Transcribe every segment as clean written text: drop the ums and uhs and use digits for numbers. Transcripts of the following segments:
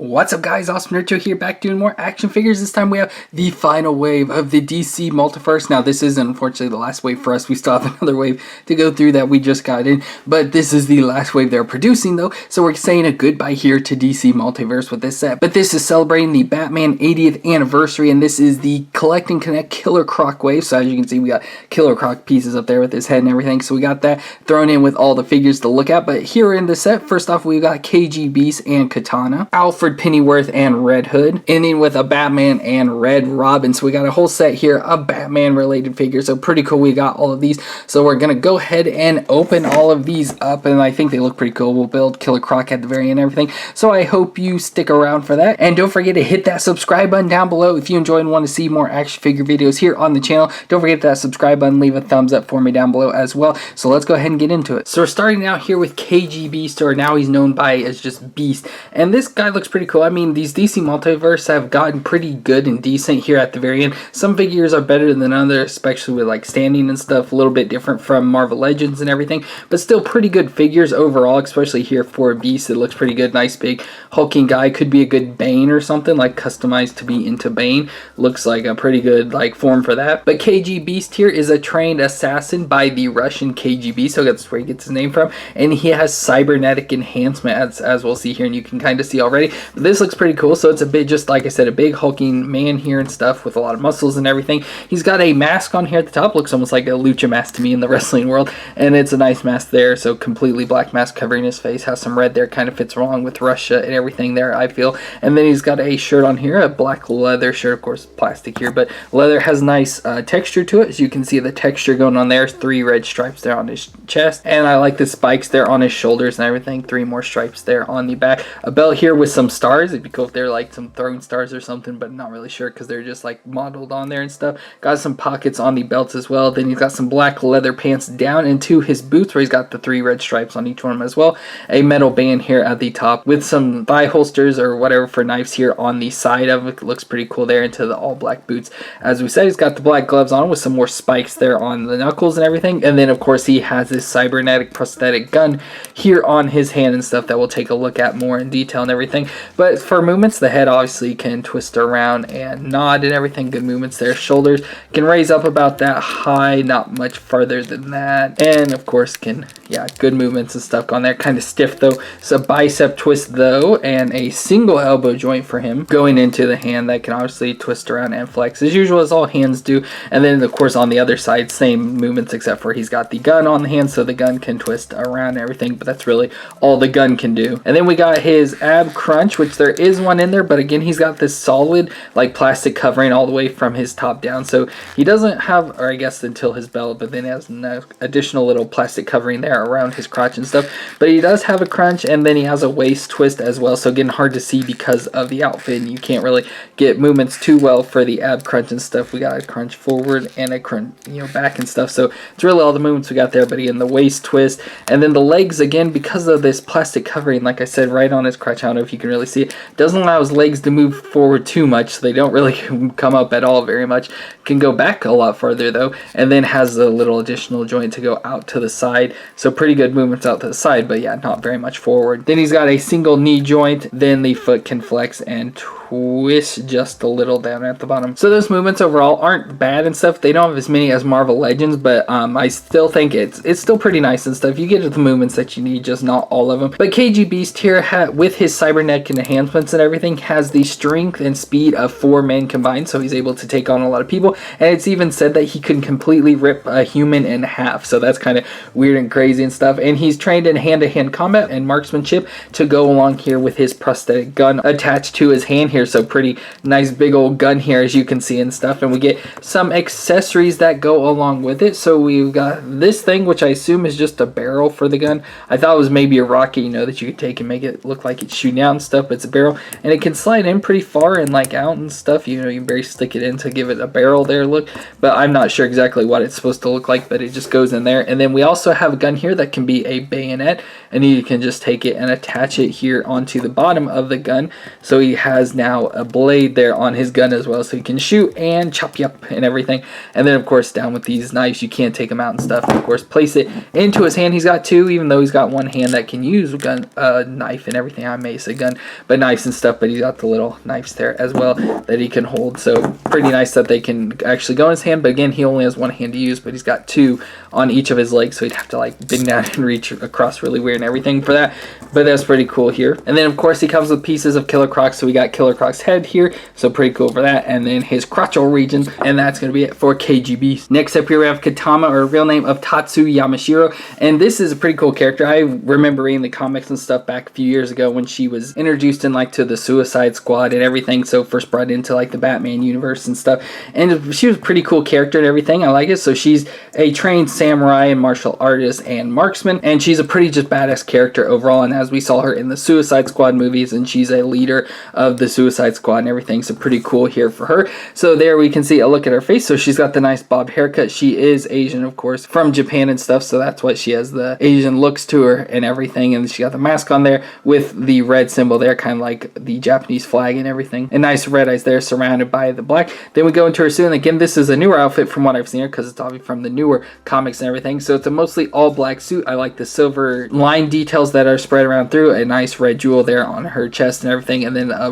What's up guys, AwesomeNerdZeo here, back doing more action figures. This time we have the final wave of the DC Multiverse. Now this isn't unfortunately the last wave for us, we still have another wave to go through that we just got in, but this is the last wave they're producing though, so we're saying a goodbye here to DC Multiverse with this set. But this is celebrating the Batman 80th anniversary, and this is the Collect and Connect Killer Croc wave. So as you can see, we got Killer Croc pieces up there with his head and everything, so we got that thrown in with all the figures to look at. But here in the set, first off we got KGB Beast and Katana, Alfred Pennyworth and Red Hood, ending with a Batman and Red Robin. So we got a whole set here of Batman related figures, so pretty cool. We got all of these, so we're gonna go ahead and open all of these up, and I think they look pretty cool. We'll build Killer Croc at the very end and everything, so I hope you stick around for that. And don't forget to hit that subscribe button down below if you enjoy and want to see more action figure videos here on the channel. Don't forget that subscribe button, leave a thumbs up for me down below as well. So let's go ahead and get into it. So we're starting out here with KGBeast, or now he's known by as just Beast, and this guy looks pretty cool. I mean, these DC Multiverse have gotten pretty good and decent here at the very end. Some figures are better than others, especially with like standing and stuff, a little bit different from Marvel Legends and everything, but still pretty good figures overall, especially here for Beast. It looks pretty good. Nice big hulking guy. Could be a good Bane or something, like customized to be into Bane. Looks like a pretty good like form for that. But KG Beast here is a trained assassin by the Russian KGB, so that's where he gets his name from, and he has cybernetic enhancement as we'll see here, and you can kind of see already. But this looks pretty cool. So it's a bit, just like I said, a big hulking man here and stuff with a lot of muscles and everything. He's got a mask on here at the top, looks almost like a lucha mask to me in the wrestling world, and it's a nice mask there. So completely black mask covering his face, has some red there, kind of fits along with Russia and everything there, I feel. And then he's got a shirt on here, a black leather shirt, of course plastic here, but leather has nice texture to it. As you can see, the texture going on there, 3 red stripes there on his chest, and I like the spikes there on his shoulders and everything. 3 more stripes there on the back. A belt here with some stars. It'd be cool if they're like some throwing stars or something, but not really sure because they're just like modeled on there and stuff. Got some pockets on the belts as well. Then he's got some black leather pants down into his boots, where he's got the 3 red stripes on each one of them as well. A metal band here at the top with some thigh holsters or whatever for knives here on the side of it. Looks pretty cool there into the all black boots. As we said, he's got the black gloves on with some more spikes there on the knuckles and everything. And then of course he has this cybernetic prosthetic gun here on his hand and stuff that we'll take a look at more in detail and everything. But for movements, the head obviously can twist around and nod and everything. Good movements there. Shoulders can raise up about that high, not much farther than that. And of course can, yeah, good movements and stuff on there. Kind of stiff though. So bicep twist though, and a single elbow joint for him going into the hand that can obviously twist around and flex as usual, as all hands do. And then of course on the other side, same movements except for he's got the gun on the hand, so the gun can twist around and everything, but that's really all the gun can do. And then we got his ab crunch, which there is one in there, but again he's got this solid like plastic covering all the way from his top down, so he doesn't have, or I guess until his belt, but then he has no additional little plastic covering there around his crotch and stuff. But he does have a crunch, and then he has a waist twist as well, so again hard to see because of the outfit, and you can't really get movements too well for the ab crunch and stuff. We got a crunch forward and a crunch, you know, back and stuff, so it's really all the movements we got there. But again, the waist twist, and then the legs, again because of this plastic covering, like I said, right on his crotch, I don't know if you can really see it, doesn't allow his legs to move forward too much, so they don't really come up at all very much. Can go back a lot farther though, and then has a little additional joint to go out to the side, so pretty good movements out to the side, but yeah, not very much forward. Then he's got a single knee joint, then the foot can flex and twist just a little down at the bottom. So those movements overall aren't bad and stuff. They don't have as many as Marvel Legends, but I still think it's still pretty nice and stuff. You get the movements that you need, just not all of them. But KG Beast here, with his cybernetic enhancements and everything, has the strength and speed of 4 men combined, so he's able to take on a lot of people. And it's even said that he can completely rip a human in half, so that's kind of weird and crazy and stuff. And he's trained in hand-to-hand combat and marksmanship to go along here with his prosthetic gun attached to his hand here. So pretty nice big old gun here, as you can see and stuff. And we get some accessories that go along with it. So we've got this thing, which I assume is just a barrel for the gun. I thought it was maybe a rocket, you know, that you could take and make it look like it's shooting out and stuff, but it's a barrel, and it can slide in pretty far and like out and stuff. You know, you can barely stick it in to give it a barrel there look, but I'm not sure exactly what it's supposed to look like, but it just goes in there. And then we also have a gun here that can be a bayonet, and you can just take it and attach it here onto the bottom of the gun. So he has now a blade there on his gun as well, so he can shoot and chop you up and everything. And then of course down with these knives, you can't take them out and stuff. And of course place it into his hand. He's got 2, even though he's got 1 hand that can use a gun, knife and everything. I may say gun, but knives and stuff, but he's got the little knives there as well that he can hold. So pretty nice that they can actually go in his hand, but again, he only has one hand to use, but he's got two on each of his legs, so he'd have to like bend down and reach across really weird and everything for that, but that's pretty cool here. And then of course he comes with pieces of Killer Croc, so we got Killer Croc's head here, so pretty cool for that, and then his crotchal region, and that's going to be it for KGB. Next up here we have Katana, or real name of Tatsu Yamashiro, and this is a pretty cool character. I remember reading the comics and stuff back a few years ago when she was introduced in like to the Suicide Squad and everything, so first brought into like the Batman universe and stuff, and she was a pretty cool character and everything. I like it. So she's a trained samurai and martial artist and marksman, and she's a pretty just badass character overall, and as we saw her in the Suicide Squad movies, and she's a leader of the Suicide Squad and everything, so pretty cool here for her. So there we can see a look at her face. So she's got the nice bob haircut. She is Asian, of course, from Japan and stuff, so that's why she has the Asian looks to her and everything, and she got the mask on there with the red symbol there, kind of like the Japanese flag and everything, and nice red eyes there surrounded by the black. Then we go into her suit, and again, this is a newer outfit from what I've seen her, because it's obviously from the newer comics and everything, so it's a mostly all black suit. I like the silver line details that are spread around through, a nice red jewel there on her chest and everything, and then a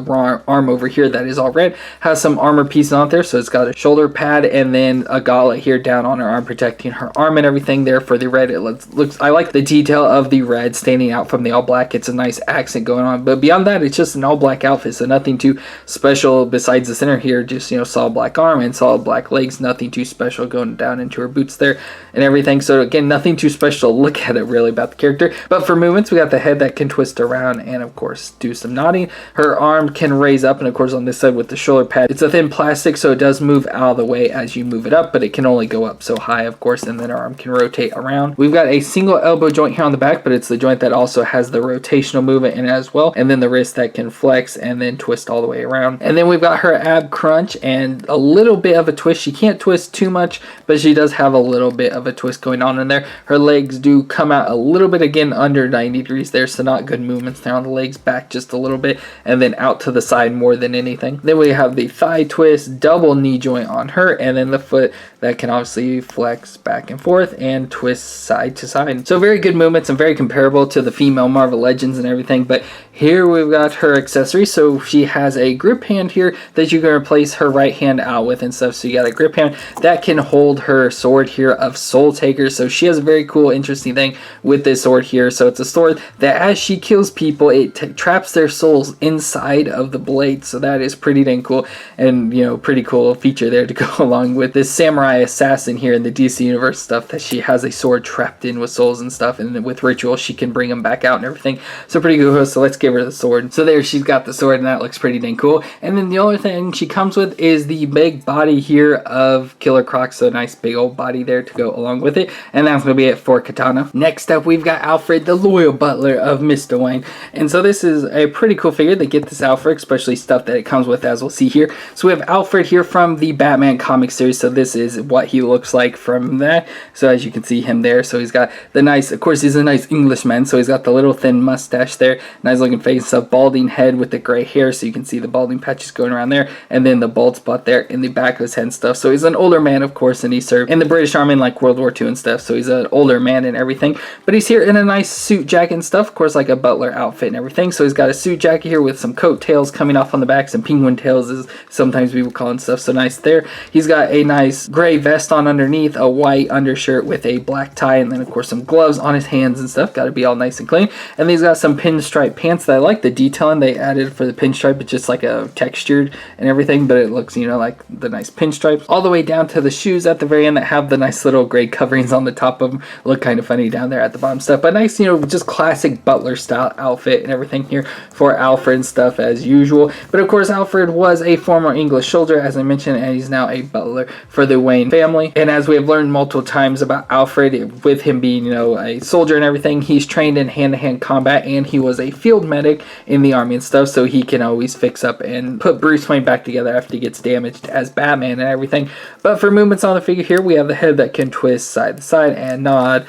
arm over here that is all red, has some armor pieces on there, so it's got a shoulder pad and then a gauntlet here down on her arm protecting her arm and everything there for the red. It looks, I like the detail of the red standing out from the all black. It's a nice accent going on, but beyond that, it's just an all black outfit, so nothing too special besides the center here, just, you know, solid black arm and solid black legs, nothing too special going down into her boots there and everything. So again, nothing too special to look at it really about the character, but for movements, we got the head that can twist around and of course do some nodding. Her arm can raise up, and of course on this side with the shoulder pad, it's a thin plastic, so it does move out of the way as you move it up, but it can only go up so high, of course, and then her arm can rotate around. We've got a single elbow joint here on the back, but it's the joint that also has the rotational movement in it as well, and then the wrist that can flex and then twist all the way around. And then we've got her ab crunch and a little bit of a twist. She can't twist too much, but she does have a little bit of a twist going on in there. Her legs do come out a little bit, again under 90 degrees there, so not good movements there on the legs, back just a little bit and then out to the side more than anything. Then we have the thigh twist, double knee joint on her, and then the foot that can obviously flex back and forth and twist side to side. So very good movements and very comparable to the female Marvel Legends and everything. But here we've got her accessories. So she has a grip hand here that you can replace her right hand out with and stuff. So you got a grip hand that can hold her sword here of Soul Taker. So she has a very cool, interesting thing with this sword here. So it's a sword that as she kills people, it traps their souls inside of the blade. So that is pretty dang cool, and you know, pretty cool feature there to go along with this samurai assassin here in the DC Universe stuff, that she has a sword trapped in with souls and stuff, and with ritual she can bring them back out and everything. So pretty cool. So let's give her the sword. So there she's got the sword, and that looks pretty dang cool. And then the only thing she comes with is the big body here of Killer Croc, so a nice big old body there to go along with it, and that's going to be it for Katana. Next up we've got Alfred, the loyal butler of Mr. Wayne, and so this is a pretty cool figure. They get this Alfred, especially stuff that it comes with, as we'll see here. So we have Alfred here from the Batman comic series, so this is what he looks like from that. So as you can see him there, so he's got the nice, of course he's a nice Englishman, so he's got the little thin mustache there, nice looking face, a balding head with the gray hair, so you can see the balding patches going around there, and then the bald spot there in the back of his head and stuff. So he's an older man, of course, and he served in the British Army in like World War II and stuff, so he's an older man and everything, but he's here in a nice suit jacket and stuff, of course like a butler outfit and everything. So he's got a suit jacket here with some coat tails coming off on the back, some penguin tails as sometimes people call it stuff, so nice there. He's got a nice gray vest on underneath, a white undershirt with a black tie, and then of course some gloves on his hands and stuff, got to be all nice and clean. And he's got some pinstripe pants that I like the detailing they added for the pinstripe. It's just like a textured and everything, but it looks, you know, like the nice pinstripes all the way down to the shoes at the very end that have the nice little gray coverings on the top of them. Look kind of funny down there at the bottom stuff, but nice, you know, just classic butler style outfit and everything here for Alfred and stuff as usual. But of course Alfred was a former English soldier, as I mentioned, and he's now a butler for the Wayne family. And as we have learned multiple times about Alfred, with him being, you know, a soldier and everything, he's trained in hand-to-hand combat, and he was a field medic in the army and stuff, so he can always fix up and put Bruce Wayne back together after he gets damaged as Batman and everything. But for movements on the figure here, we have the head that can twist side to side and nod,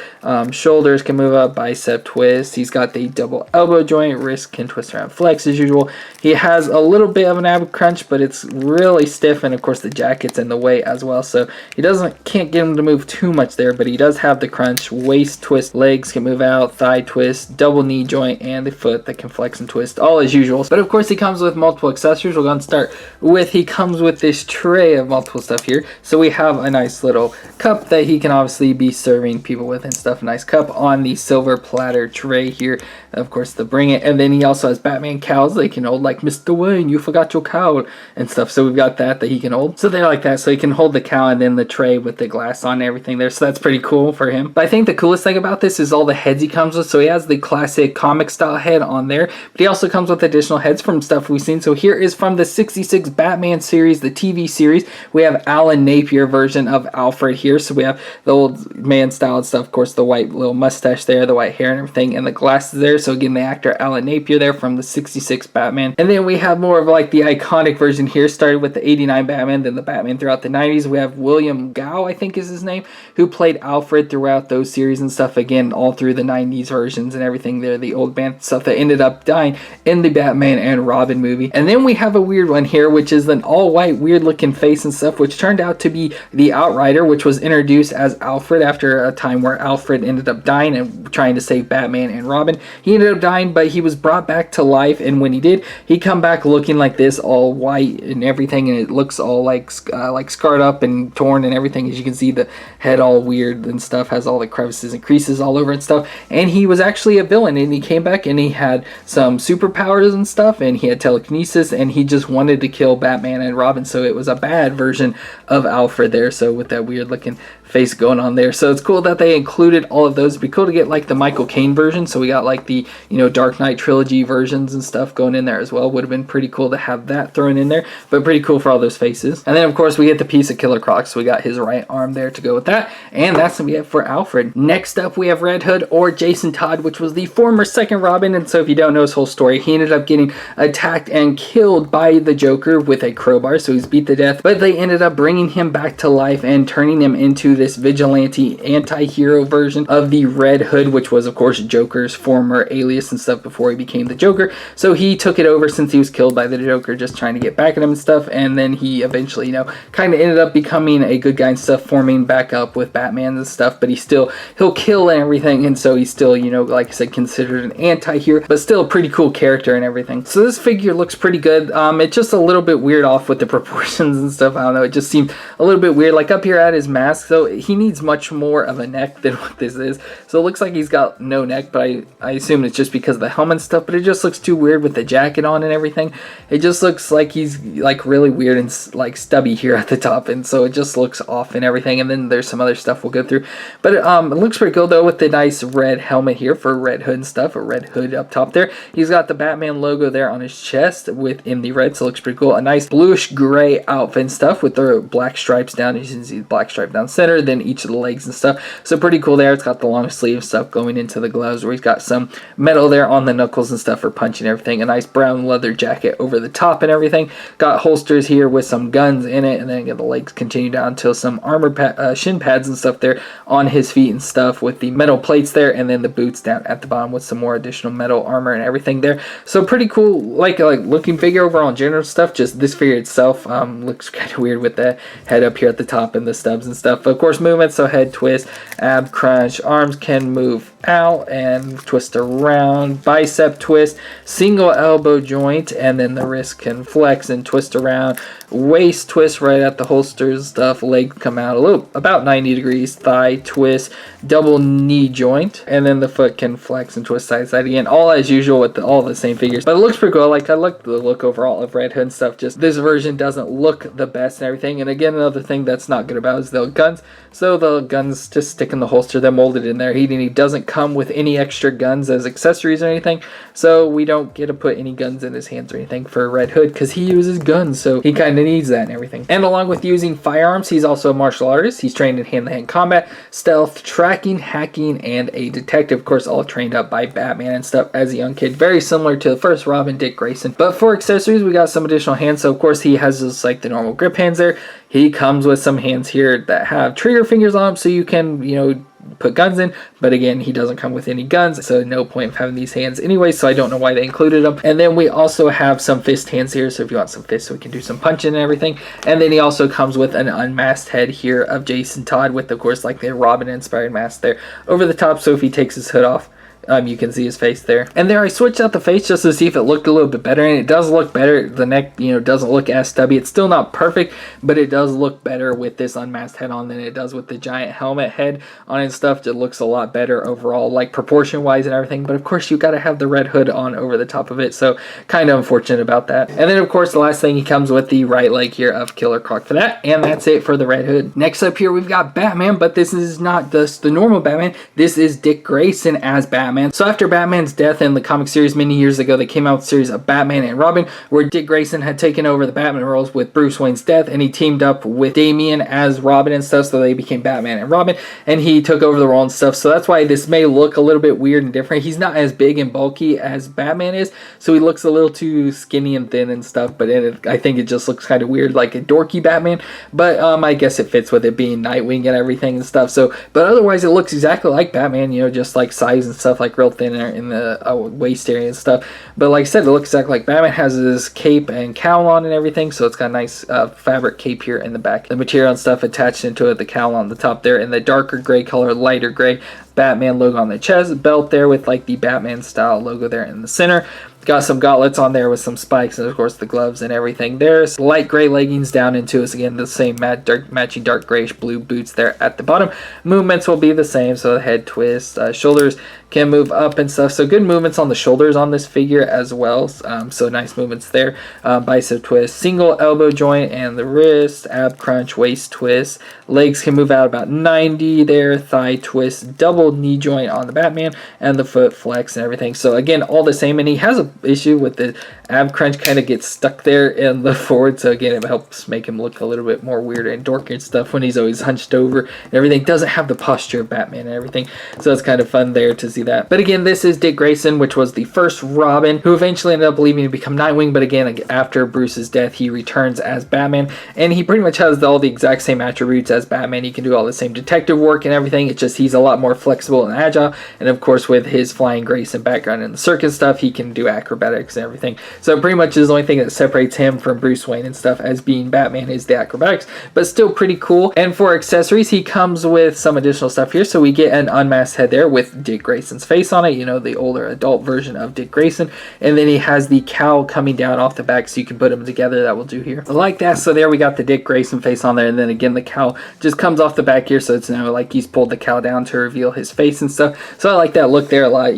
shoulders can move up, bicep twist, he's got the double elbow joint, wrist can twist around flex as usual. He has a little bit of an ab crunch, but it's really stiff, and of course the jacket's in the way as well, so he can't get him to move too much there, but he does have the crunch, waist twist, legs can move out, thigh twist, double knee joint, and the foot that can flex and twist just all as usual. But of course he comes with multiple accessories. We're going to start with, he comes with this tray of multiple stuff here. So we have a nice little cup that he can obviously be serving people with and stuff. A nice cup on the silver platter tray here, of course, to bring it. And then he also has Batman cows they can hold, like, Mr. Wayne, you forgot your cow and stuff. So we've got that he can hold. So they're like that. So he can hold the cow and then the tray with the glass on and everything there. So that's pretty cool for him. But I think the coolest thing about this is all the heads he comes with. So he has the classic comic style head on there, but he also comes with additional heads from stuff we've seen. So here is from the 66 Batman series, the TV series. We have Alan Napier version of Alfred here. So we have the old man style and stuff. Of course, the white little mustache there, the white hair and everything, and the glasses there. So again, the actor Alan Napier there from the 66 Batman. And then we have more of like the iconic version here, started with the 89 Batman, then the Batman throughout the 90s. We have William Gow, I think is his name, who played Alfred throughout those series and stuff, again, all through the 90s versions and everything there, the old band stuff that ended up dying in the Batman and Robin movie. And then we have a weird one here, which is an all-white, weird-looking face and stuff, which turned out to be the Outrider, which was introduced as Alfred after a time where Alfred ended up dying and trying to save Batman and Robin. He ended up dying, but he was brought back to life, and when he did, he come back looking like this, all white and everything, and it looks all like scarred up and torn and everything. As you can see, the head all weird and stuff, has all the crevices and creases all over and stuff. And he was actually a villain, and he came back and he had some superpowers and stuff, and he had telekinesis, and he just wanted to kill Batman and Robin. So it was a bad version of Alfred there, so with that weird looking face going on there. So it's cool that they included all of those. It'd be cool to get like the Michael Caine version. So we got like the, Dark Knight trilogy versions and stuff going in there as well. Would have been pretty cool to have that thrown in there, but pretty cool for all those faces. And then of course we get the piece of Killer Croc. So we got his right arm there to go with that. And that's gonna be it for Alfred. Next up we have Red Hood, or Jason Todd, which was the former second Robin. And so if you don't know his whole story, he ended up getting attacked and killed by the Joker with a crowbar. So he's beat to death, but they ended up bringing him back to life and turning him into this vigilante anti-hero version of the Red Hood, which was of course Joker's former alias and stuff before he became the Joker. So he took it over since he was killed by the Joker, just trying to get back at him and stuff. And then he eventually, kind of ended up becoming a good guy and stuff, forming back up with Batman and stuff. But he'll kill and everything, and so he's still, like I said, considered an anti-hero, but still a pretty cool character and everything. So this figure looks pretty good. It's just a little bit weird off with the proportions and stuff. I don't know, it just seemed a little bit weird, like up here at his mask. So he needs much more of a neck than what this is. So it looks like he's got no neck, but I assume it's just because of the helmet and stuff, but it just looks too weird with the jacket on and everything. It just looks like he's like really weird and like stubby here at the top, and so it just looks off and everything. And then there's some other stuff we'll go through, but it looks pretty cool though, with the nice red helmet here for Red Hood and stuff, a red hood up top there. He's got the Batman logo there on his chest within the red, so it looks pretty cool. A nice bluish gray outfit and stuff with the black stripes down. You can see the black stripe down center, then each of the legs and stuff. So pretty cool there. It's got the long sleeve stuff going into the gloves, where he's got some metal there on the knuckles and stuff for punching and everything. A nice brown leather jacket over the top and everything. Got holsters here with some guns in it, and then again the legs continue down to some armor shin pads and stuff there on his feet and stuff, with the metal plates there, and then the boots down at the bottom with some more additional metal armor and everything there. So pretty cool, like looking figure overall in general stuff. Just this figure itself looks kind of weird with the head up here at the top and the stubs and stuff. Of course, movement, so head twist, ab crunch, arms can move out and twist around, bicep twist, single elbow joint, and then the wrist can flex and twist around, waist twist right at the holsters stuff, legs come out a little about 90 degrees, thigh twist, double knee joint, and then the foot can flex and twist side to side again, all as usual with all the same figures. But it looks pretty cool. Like, I like the look overall of Red Hood and stuff. Just this version doesn't look the best and everything. And again, another thing that's not good about is the guns. So the guns just stick in the holster, they're molded in there. He doesn't come with any extra guns as accessories or anything, so we don't get to put any guns in his hands or anything for Red Hood, because he uses guns, so he kind of needs that and everything. And along with using firearms, he's also a martial artist. He's trained in hand-to-hand combat, stealth, tracking, hacking, and a detective. Of course, all trained up by Batman and stuff as a young kid, very similar to the first Robin, Dick Grayson. But for accessories, we got some additional hands. So of course he has just like the normal grip hands there. He comes with some hands here that have trigger fingers on them, so you can, put guns in. But again, he doesn't come with any guns, so no point of having these hands anyway, so I don't know why they included them. And then we also have some fist hands here, so if you want some fists, we can do some punching and everything. And then he also comes with an unmasked head here of Jason Todd, with of course like the Robin inspired mask there over the top, so if he takes his hood off, You can see his face there. And there I switched out the face just to see if it looked a little bit better, and it does look better. The neck, doesn't look as stubby. It's still not perfect, but it does look better with this unmasked head on than it does with the giant helmet head on and stuff. It looks a lot better overall, like proportion wise and everything. But of course you got to have the red hood on over the top of it, so kind of unfortunate about that. And then of course the last thing, he comes with the right leg here of Killer Croc for that, and that's it for the red hood. Next up here we've got Batman, but this is not just the normal Batman. This is Dick Grayson as Batman. So after Batman's death in the comic series many years ago, they came out with a series of Batman and Robin, where Dick Grayson had taken over the Batman roles with Bruce Wayne's death, and he teamed up with Damian as Robin and stuff, so they became Batman and Robin, and he took over the role and stuff. So that's why this may look a little bit weird and different. He's not as big and bulky as Batman is, so he looks a little too skinny and thin and stuff, but I think it just looks kind of weird, like a dorky Batman. But I guess it fits with it being Nightwing and everything and stuff. So, but otherwise it looks exactly like Batman, just like size and stuff, like real thin in the waist area and stuff. But like I said, it looks exactly like Batman. Has his cape and cowl on and everything, so it's got a nice fabric cape here in the back. The material and stuff attached into it, the cowl on the top there in the darker gray color, lighter gray. Batman logo on the chest, belt there with like the Batman style logo there in the center. Got some gauntlets on there with some spikes, and of course the gloves and everything. There's light gray leggings down into us, again the same matching dark grayish blue boots there at the bottom. Movements will be the same, so the head twist, shoulders can move up and stuff, so good movements on the shoulders on this figure as well, so nice movements there. Bicep twist, single elbow joint and the wrist, ab crunch, waist twist, legs can move out about 90 there, thigh twist, double knee joint on the Batman, and the foot flex and everything. So again, all the same, and he has a issue with the ab crunch, kind of gets stuck there in the forward, so again it helps make him look a little bit more weird and dorky and stuff when he's always hunched over and everything. Doesn't have the posture of Batman and everything, so it's kind of fun there to see that. But again, this is Dick Grayson, which was the first Robin, who eventually ended up leaving to become Nightwing, but again after Bruce's death he returns as Batman, and he pretty much has all the exact same attributes as Batman. He can do all the same detective work and everything, it's just he's a lot more flexible and agile, and of course with his flying Grayson background in the circus stuff, he can do acrobatics and everything. So pretty much is the only thing that separates him from Bruce Wayne and stuff as being Batman is the acrobatics, but still pretty cool. And for accessories, he comes with some additional stuff here. So we get an unmasked head there with Dick Grayson's face on it, the older adult version of Dick Grayson, and then he has the cowl coming down off the back, so you can put them together. That will do here like that. So there we got the Dick Grayson face on there, and then again the cowl just comes off the back here, so it's like he's pulled the cowl down to reveal his face and stuff. So I like that look there a lot.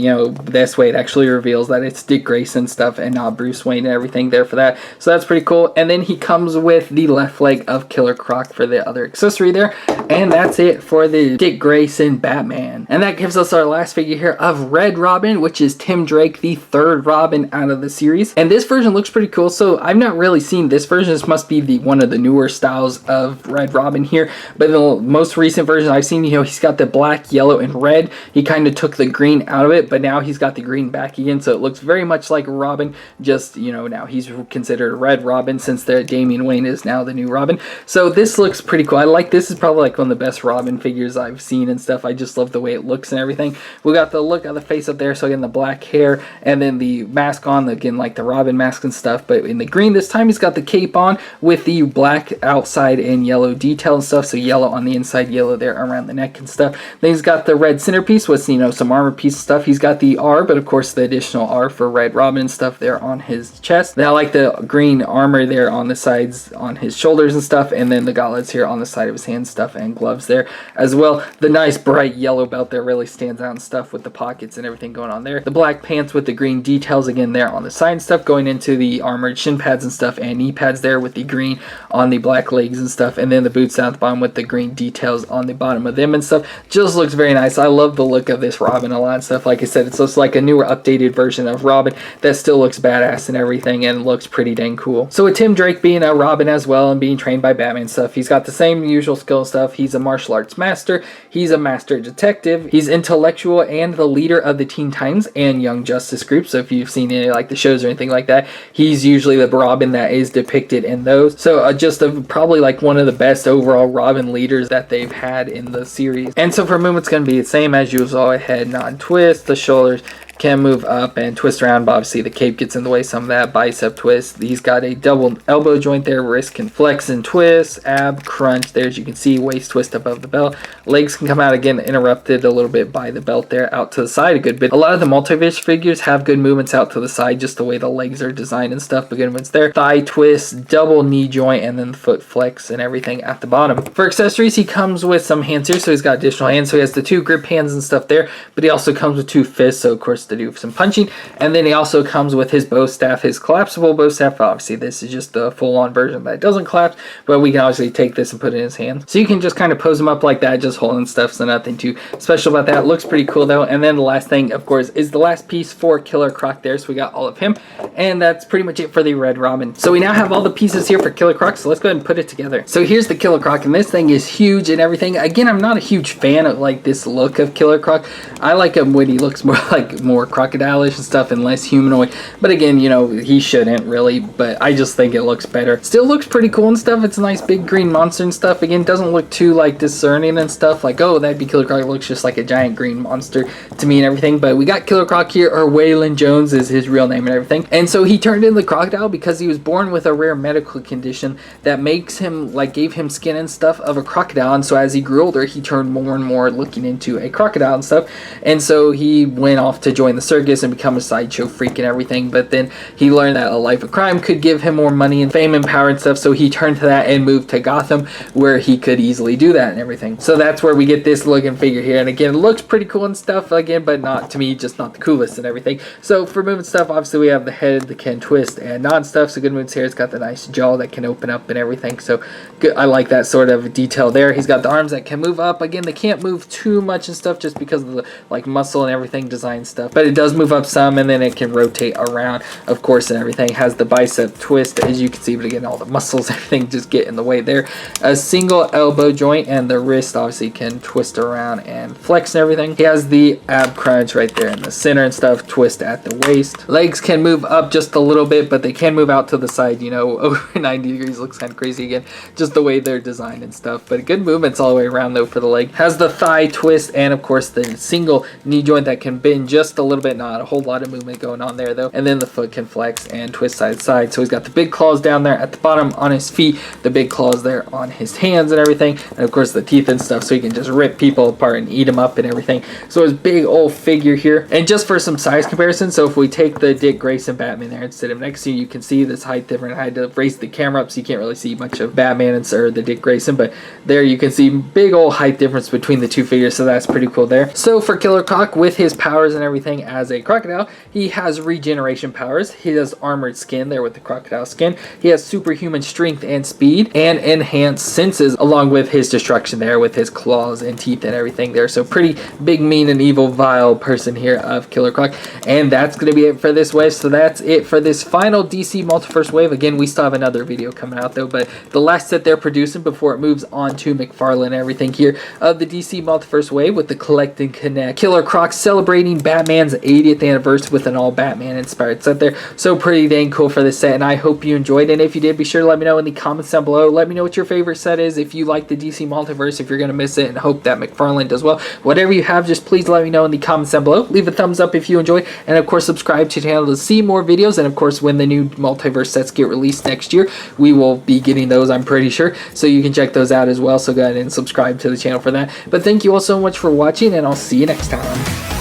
This way it actually reveals that it's Dick Grayson stuff and not Bruce Wayne and everything there for that. So that's pretty cool. And then he comes with the left leg of Killer Croc for the other accessory there. And that's it for the Dick Grayson Batman. And that gives us our last figure here of Red Robin, which is Tim Drake, the third Robin out of the series. And this version looks pretty cool. So I've not really seen this version. This must be one of the newer styles of Red Robin here. But the most recent version I've seen, he's got the black, yellow, and red. He kind of took the green out of it, but now he's got the green back again. So it looks very much like Robin, just now he's considered a Red Robin since Damian Wayne is now the new Robin. So this looks pretty cool. I like this. Is probably like one of the best Robin figures I've seen and stuff. I just love the way it looks and everything. We got the look of the face up there, so again the black hair and then the mask on, again like the Robin mask and stuff, but in the green this time. He's got the cape on with the black outside and yellow detail and stuff, so yellow on the inside, yellow there around the neck and stuff. Then he's got the red centerpiece with some armor piece stuff. He's got the R, but of course the additional R for Red Robin and stuff there on his chest. Then I like the green armor there on the sides on his shoulders and stuff, and then the gauntlets here on the side of his hand stuff, and gloves there as well. The nice bright yellow belt there really stands out and stuff with the pockets and everything going on there. The black pants with the green details again there on the side and stuff, going into the armored shin pads and stuff, and knee pads there with the green on the black legs and stuff, and then the boots down at the bottom with the green details on the bottom of them and stuff. Just looks very nice. I love the look of this Robin a lot and stuff. Like I said, it's just like a newer updated version of Robin that still looks badass and everything and looks pretty dang cool. So with Tim Drake being a Robin as well and being trained by Batman and stuff, he's got the same usual skill stuff. He's a martial arts master, he's a master detective, he's intellectual and the leader of the Teen Titans and Young Justice group. So if you've seen any like the shows or anything like that, he's usually the Robin that is depicted in those. So just probably like one of the best overall Robin leaders that they've had in the series. And so for movements, going to be the same as usual: head nod twist, the shoulders can move up and twist around, but obviously the cape gets in the way, some of that bicep twist. He's got a double elbow joint there, wrist can flex and twist, ab crunch there as you can see, waist twist above the belt. Legs can come out again, interrupted a little bit by the belt there, out to the side a good bit. A lot of the Multiverse figures have good movements out to the side, just the way the legs are designed and stuff, but good movements there. Thigh twist, double knee joint, and then the foot flex and everything at the bottom. For accessories, he comes with some hands here, so he's got additional hands, so he has the 2 grip hands and stuff there, but he also comes with 2 fists, so of course to do some punching. And then he also comes with his bow staff, his collapsible bow staff. Obviously this is just the full-on version that doesn't collapse, but we can obviously take this and put it in his hand, so you can just kind of pose him up like that, just holding stuff, so nothing too special about that. Looks pretty cool though. And then the last thing, of course, is the last piece for Killer Croc there, so we got all of him, and that's pretty much it for the Red Robin. So we now have all the pieces here for Killer Croc, so let's go ahead and put it together. So here's the Killer Croc, and this thing is huge and everything. Again, I'm not a huge fan of like this look of Killer Croc. I like him when he looks more like more crocodile-ish and stuff and less humanoid, but again, you know, he shouldn't really, but I just think it looks better. Still looks pretty cool and stuff. It's a nice big green monster and stuff. Again, doesn't look too like discerning and stuff, like, oh, that'd be Killer Croc. It looks just like a giant green monster to me and everything. But we got Killer Croc here, or Waylon Jones is his real name and everything, and so he turned into the crocodile because he was born with a rare medical condition that makes him, like, gave him skin and stuff of a crocodile, and so as he grew older he turned more and more looking into a crocodile and stuff, and so he went off to join the circus and become a sideshow freak and everything. But then he learned that a life of crime could give him more money and fame and power and stuff, so he turned to that and moved to Gotham, where he could easily do that and everything. So that's where we get this looking figure here, and again, it looks pretty cool and stuff again, but not to me, just not the coolest and everything. So for movement stuff, obviously we have the head that can twist and nod stuff, so good movements here. It's got the nice jaw that can open up and everything, so good. I like that sort of detail there. He's got the arms that can move up. Again, they can't move too much and stuff just because of the like muscle and everything design stuff, but it does move up some, and then it can rotate around, of course, and everything. Has the bicep twist, as you can see, but again, all the muscles, everything just get in the way there. A single elbow joint, and the wrist obviously can twist around and flex and everything. He has the ab crunch right there in the center and stuff, twist at the waist. Legs can move up just a little bit, but they can move out to the side, you know, over 90 degrees. Looks kind of crazy again, just the way they're designed and stuff, but good movements all the way around though for the leg. Has the thigh twist, and of course the single knee joint that can bend just a little bit, not a whole lot of movement going on there though. And then the foot can flex and twist side to side. So he's got the big claws down there at the bottom on his feet, the big claws there on his hands and everything, and of course the teeth and stuff, so he can just rip people apart and eat them up and everything. So his big old figure here. And just for some size comparison, so if we take the Dick Grayson Batman there and sit him next to you, you can see this height difference. I had to raise the camera up so you can't really see much of Batman and or the Dick Grayson, but there you can see big old height difference between the two figures, so that's pretty cool there. So for Killer Croc, with his powers and everything as a crocodile, he has regeneration powers. He has armored skin there with the crocodile skin. He has superhuman strength and speed, and enhanced senses, along with his destruction there with his claws and teeth and everything there. So pretty big, mean, and evil, vile person here of Killer Croc. And that's going to be it for this wave. So that's it for this final DC Multiverse wave. Again, we still have another video coming out though, but the last set they're producing before it moves on to McFarlane and everything here of the DC Multiverse wave, with the Collect and Connect Killer Croc celebrating Batman's 80th anniversary with an all Batman inspired set there. So pretty dang cool for this set, and I hope you enjoyed. And if you did, be sure to let me know in the comments down below. Let me know what your favorite set is, if you like the DC Multiverse, if you're going to miss it, and hope that McFarlane does well. Whatever you have, just please let me know in the comments down below. Leave a thumbs up if you enjoyed, and of course subscribe to the channel to see more videos. And of course, when the new Multiverse sets get released next year, we will be getting those, I'm pretty sure, so you can check those out as well. So go ahead and subscribe to the channel for that. But thank you all so much for watching, and I'll see you next time.